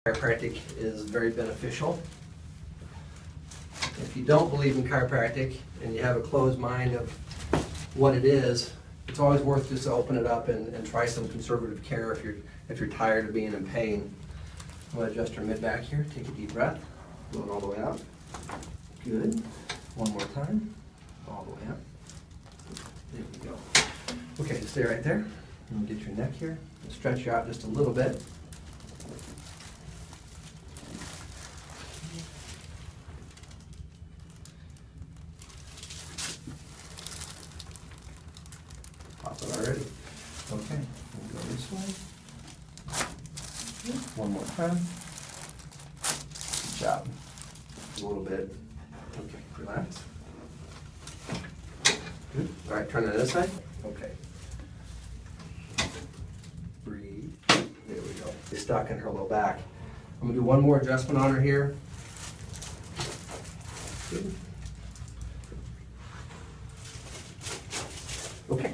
Chiropractic is very beneficial. If you don't believe in chiropractic and you have a closed mind of what it is, it's always worth just to open it up and try some conservative care if you're tired of being in pain. I'm going to adjust our mid back here. Take a deep breath. Going all the way out. Good. One more time. All the way up. There we go. Okay, stay right there. And get your neck here. And stretch you out just a little bit. Pop it already. Okay, we'll go this way. One more time. Good job. A little bit. Okay, relax. Good. All right, turn to this side. Okay. Breathe. There we go. It's stuck in her low back. I'm gonna do one more adjustment on her here. Good. Okay.